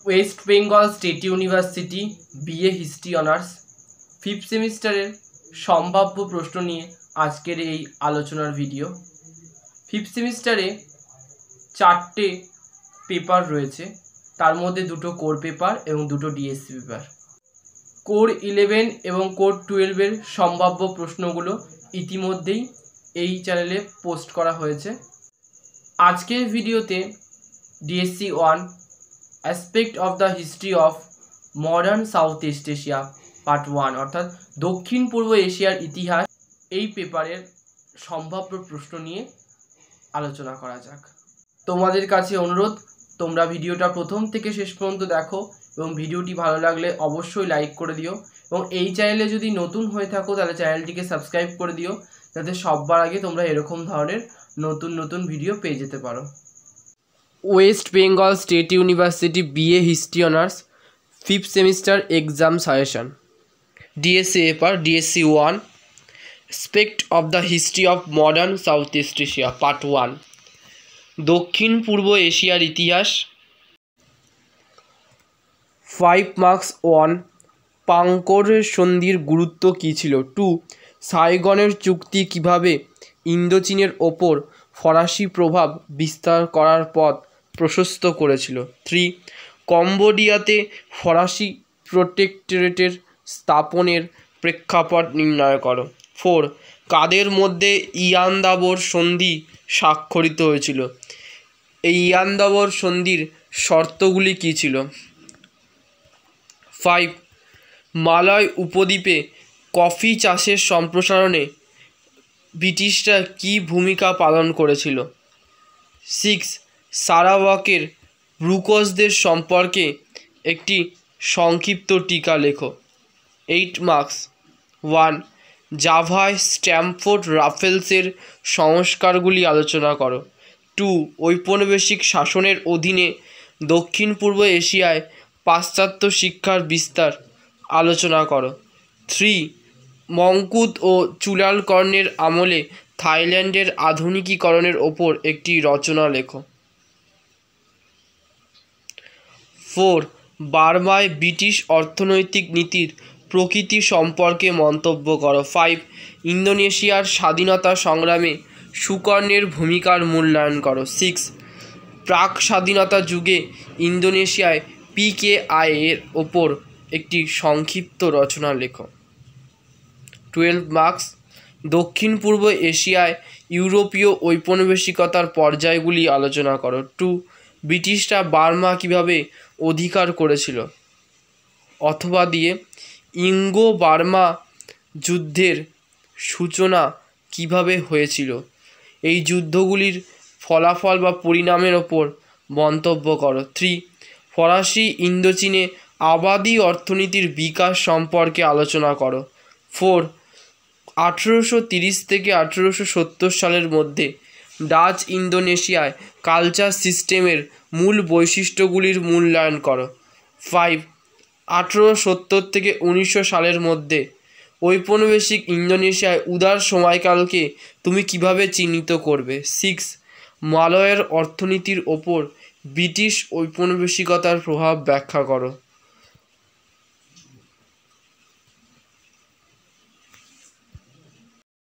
West Bengal state university BA history honours 5th সেমিস্টারের সম্ভাব্য প্রশ্ন নিয়ে আজকের এই আলোচনার ভিডিও। 5th সেমিস্টারে 4টে পেপার রয়েছে, তার মধ্যে 2টো কোর পেপার এবং 2টো ডিএসসি পেপার। কোর 11 এবং কোর 12-এর সম্ভাব্য প্রশ্নগুলো ইতিমধ্যেই এই চ্যানেলে পোস্ট করা হয়েছে। আজকের ভিডিওতে DSC 1 aspect of the history of modern south east Asia part 1 অর্থাৎ দক্ষিণ পূর্ব এশিয়ার ইতিহাস, এই পেপারের সম্ভাব্য প্রশ্ন নিয়ে আলোচনা করা যাক। তোমাদের কাছে অনুরোধ, তোমরা ভিডিওটা প্রথম থেকে শেষ পর্যন্ত দেখো এবং ভিডিওটি ভালো লাগলে অবশ্যই লাইক করে দিও এবং এই চ্যানেলে যদি নতুন হয়ে থাকো তাহলে চ্যানেলটিকে সাবস্ক্রাইব করে দিও, যাতে সবার আগে তোমরা এরকম ধরনের নতুন নতুন ভিডিও পেয়ে যেতে পারো। West Bengal state university BA history honours 5th semester exam suggestion. DSC paper DSC 1 aspect of the history of modern south east Asia part 1 দক্ষিণ পূর্ব এশিয়ার ইতিহাস। 5 মার্কস 1 পাঙ্করের সন্ধির গুরুত্ব কী ছিল। 2 সাইগনের চুক্তি কিভাবে ইন্দোচীনের ওপর ফরাসি প্রভাব বিস্তার করার পথ প্রশস্ত করেছিল। 3 কম্বোডিয়াতে ফরাসি প্রোটেক্টরেটের স্থাপনের প্রেক্ষাপট নির্ণয় করো। 4 কাদের মধ্যে ইয়ান্দাবর সন্ধি স্বাক্ষরিত হয়েছিল। এই ইয়ান্দাবর সন্ধির শর্তগুলি কী ছিল। 5 মালয় উপদ্বীপে কফি চাষের সম্প্রসারণে ব্রিটিশরা কী ভূমিকা পালন করেছিল। 6 সারাওয়াকের ব্রুকসদের সম্পর্কে একটি সংক্ষিপ্ত টিকা লেখো। 8 মার্কস 1 জাভায় স্ট্যামফোর্ড রাফেলসের সংস্কারগুলি আলোচনা করো। 2 ঔপনিবেশিক শাসনের অধীনে দক্ষিণ পূর্ব এশিয়ায় পাশ্চাত্য শিক্ষার বিস্তার আলোচনা করো। 3 মঙ্কুদ ও চুলালকর্ণের আমলে থাইল্যান্ডের আধুনিকীকরণের ওপর একটি রচনা লেখো। 4 বার্মায় ব্রিটিশ অর্থনৈতিক নীতির প্রকৃতি সম্পর্কে মন্তব্য করো। 5 ইন্দোনেশিয়ার স্বাধীনতা সংগ্রামে সুকর্ণের ভূমিকার মূল্যায়ন করো। 6 প্রাক স্বাধীনতা যুগে ইন্দোনেশিয়ায় পিকেআই এর ওপর একটি সংক্ষিপ্ত রচনা লেখো। 12 মার্কস দক্ষিণ পূর্ব এশিয়ায় ইউরোপীয় ঔপনিবেশিকতার পর্যায়গুলি আলোচনা করো। 2 ব্রিটিশরা বার্মা কিভাবে অধিকার করেছিল অথবা দিয়ে ইঙ্গো বার্মা যুদ্ধের সূচনা কিভাবে হয়েছিল, এই যুদ্ধগুলির ফলাফল বা পরিণামের ওপর মন্তব্য করো। 3 ফরাসি ইন্দোচীনে আবাদি অর্থনীতির বিকাশ সম্পর্কে আলোচনা করো। 4 1830 থেকে 1870 সালের মধ্যে ডাচ ইন্দোনেশিয়ায় কালচার সিস্টেমের মূল বৈশিষ্ট্যগুলির মূল্যায়ন করো। 5 1870 থেকে 1900 সালের মধ্যে ঔপনিবেশিক ইন্দোনেশিয়ায় উদার সময়কালকে তুমি কিভাবে চিহ্নিত করবে। 6 মালয়ের অর্থনীতির ওপর ব্রিটিশ ঔপনিবেশিকতার প্রভাব ব্যাখ্যা করো।